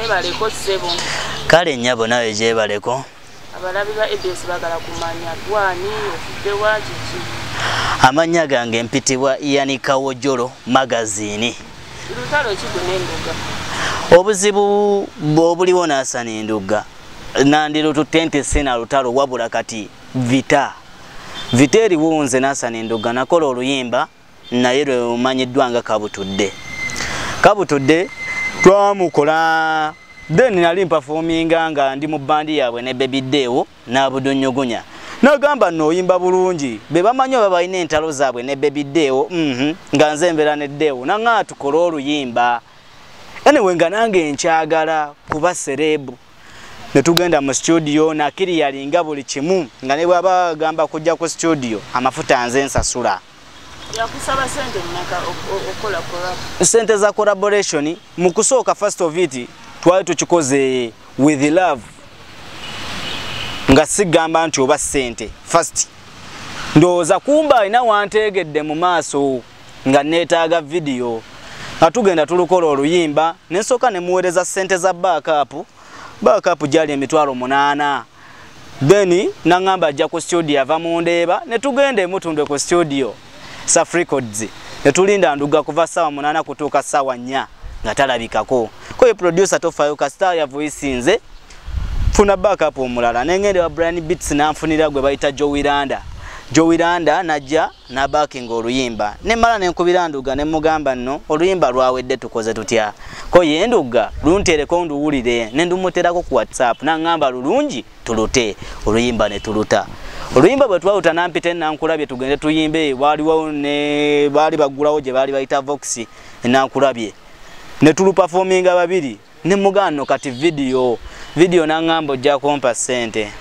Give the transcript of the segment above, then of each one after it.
Ebaleko sebo. Kale nnyabo nawe gyebaleko. Abalabi ba EBS bagala kumanya gwani ofudde wa kiki. Amanya gange mpitibwa Ian Kawojolo magazine. Lutalo kigunenduga. Obuzibu bw'obuliwo n'asana enduga. Nandiro tutente sena lutalo wabula kati vita. Vita eriwo nze n'asana enduga nakola oluyimba naye lwe omanyiddwa nga Kabutudde. Kabutudde twamukola then nali performinga nga ndi mu bandi yaabwe ne Baby Deo n'Abudonyogonya. Nagamba no oyimba bulungi. Be bamanyi baba ine entalo zaabwe ne Baby Deo nga nze mbera ne Deo nanga tukola oluyimba. Anyway nga nange nkyagala kuba serebu. Ne tugenda mu studio na kiri yalinga buli kimu nga ne baba gamba kujja ku studio amafuta nze nsasula. Yakusaba sente nnaka okola collab. Sente za collaboration mu kusooka first of it twali tukikoze with love. Nga sigamba nti oba sente first. Ndoza kumba ina wantegedde mu maaso nga neetaaga video. Atugenda tulukola oluyimba nensoka ne muwereza sente za backup. Backup jali emitwalo 8. Then nangamba ajja ku studio ava mu Ndeeba ne tugenda emutundwe ku studio Saf Records. Ne tulinda nduga kuva sawa 8 kutuuka sawa 4 nga talabikako. Ko ye producer tofayo ka star ya voice nze funa backup omulala nengende wa Brian Beats nanfunira gwe bayita Joe Wiranda najja na backing oluyimba. Ne mala nenkubira nduga ne mugamba nno oluyimba lwawedde tukoze tutya. Ko ye nduga luntereko nduwulire ne ndumuterako ku WhatsApp nangamba lulungi tulute oluyimba ne tuluta. Oluyimba bwe twaluta nampite nankulabye tugende tuyimbe waliwo ne bali bagulawo gye bali bayita Vox nankulabye. Ne tulu performinga babiri ne mugano kati video nangamba ojja kompa sente.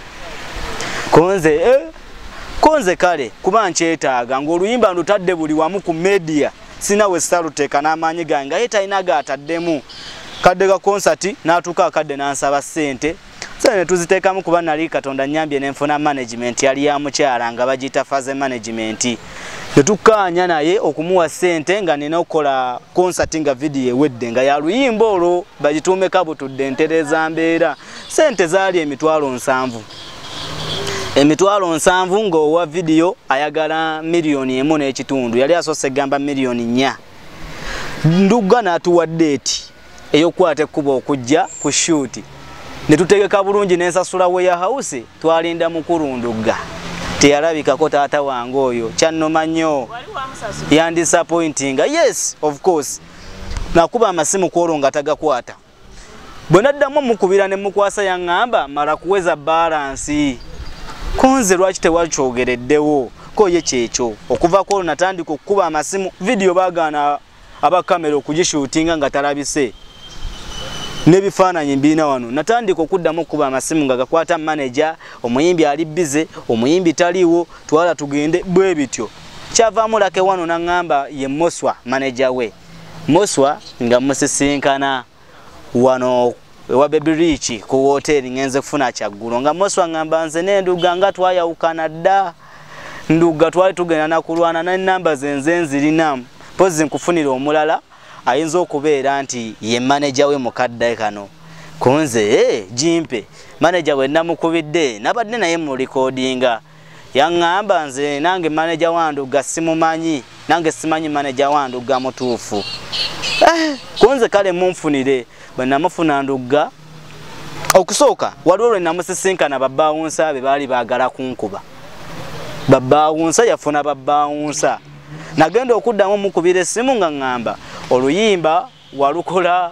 Konze kale kuba nkyetaaga ng'oluyimba ndutadde buli wamu ku media sina we saluteeka n'amaanyi gange ayita inaga ataddemu kadde ka concert n'atuuka akadde n'ansaba sente sente ne tuziteekamu kuba nali Katonda nnyambye n'enfuna management yali ya mukyala nga bagiyita faze management ne tukkaanya naye okumuwa sente nga nina okukola concert nga video ewedde nga ya luyimba olwo bagituume Kabutudde ntereza mbeera sente zaali emitwalo 7. Emitwalo 7 ng'owa video ayagala milioni 1.5 yali asose gamba milioni 4. Nduga n'atuwa date eyokwata ekkuba okujja ku shoot. Ne tutegeka bulungi n'ensasula warehouse twalinda mukulu Nduga. Teyalabikako taata wange oyo kyannoma nnyo. Yandisappointinga. Yes, of course. Nakuba amasimu kwolwo nga tagakwata. Bwe naddamu mukubira ne mukwasa yaŋŋamba mala kuweza balance. Konze lwaki tewakyogereddewo ko ye kyekyo okuva ko natandika okukuba amasimu video bagana aba kamera okugishootinga nga talabise nebifaananyi mbina wano natandika okuddamu okukuba amasimu nga gakwata manager omuyimbi ali bize omuyimbi taliwo twala tugende bwe bityo kyavaamu lake wano nangamba ye Moswa manager we Moswa nga musisinkana wano wa Baby Rich ku hotel ngenze kufuna kyaggulo nga Moswa ngamba nze n'enduga nga twayawukana dda nduga twali tugenda nakulwana na namba zenze nzirina pozi nkufunira omulala ayinza okubeera nti ye manager we mukadde kano konze jimpe manager we namukubidde nabadde naye mu recordinga yaŋŋamba nze nange manager wanduga simumanyi nange simanyi manager wanduga mutuufu konze kale munfunire banamufuna Nduga okusooka waliwo lwe namusisinkana babbawunsa be baali baagala kunkuba babbawunsa yafuna babbawunsa nagenda okuddamu mukubira essimu nga ŋŋamba oluyimba walukola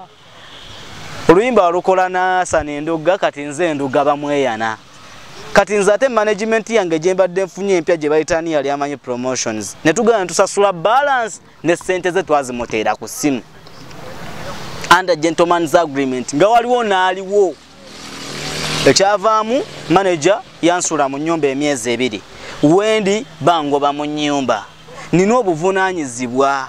n'asana Enduga kati nze Enduga bamweyana kati nze ate management yange gye mbadde nfunye empya gye bayitani yali amanyi promotions ne tugenda tusasula balance ne ssente ze twazimuteera ku ssimu under gentleman's agreement nga waliwo naaliwo ekyavaamu manager yansula mu nnyumba emyezi 2 wendi bangoba mu nnyumba nina obuvunaanyizibwa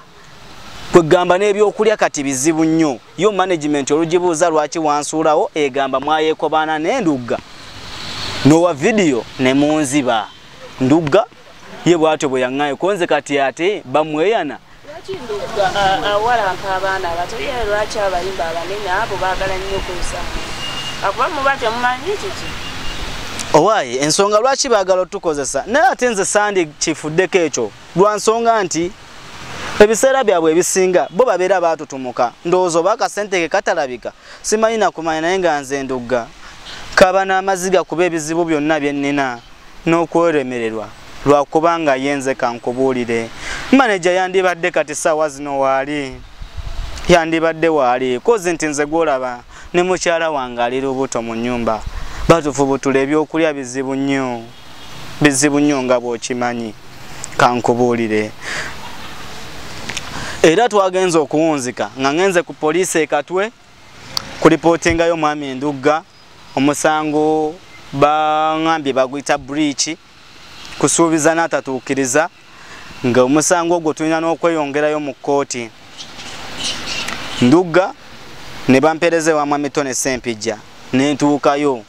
kwegamba n'ebyokulya kati bizibu nnyo yo management olugibuuza lwaki wansuulawo egamba mwayeekobaana n'Enduga nowa video ne munziba Nduga ye bwatyo bwe yaŋŋayo konze kati ate bamweyana awalampa abaana abato ye lwaki abayimba abanene abo baagala nnyo okukozesa akuba muba temumanyi kiki owaayi ensonga lwaki baagala otukozesa naye ate nze sandi kifuddeko ekyo lwa nsonga nti ebiseera byabwe ebisinga bo babeera baatutumuka ndowooza oba akasente ke katalabika simanyi nakumanya naye nga nze ndugga kaba n'amaziga kuba ebizibu byonna bye nnina n'okweremererwa lwakubanga yenze kankubuulire maneja yandibadde kati ssaawa zino waali yandibadde waali kozi nti nze gwolaba ne mukyala wange ali lubuto mu nnyumba batufubutula ebyokulya bizibu nnyo nga bw'okimanyi kankubuulire era twagenze okuwunzika nga ngenze ku poliisi ekatwe kulipootingayo mwami Endugga omusango baŋambye baguyita breach kusuubiza n'atatuukiriza nga omusango ogwo tulina n'okweyongerayo mu kkooti Ndugga ne bampereze wa mwami Tone Sempijja nentuukayo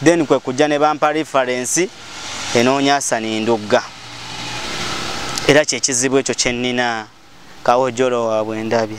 then kwe kujja ne bampa reference enoonya Hassan Ndugga era kye kizibu ekyo kye nnina kawojjolo waabwe ndabye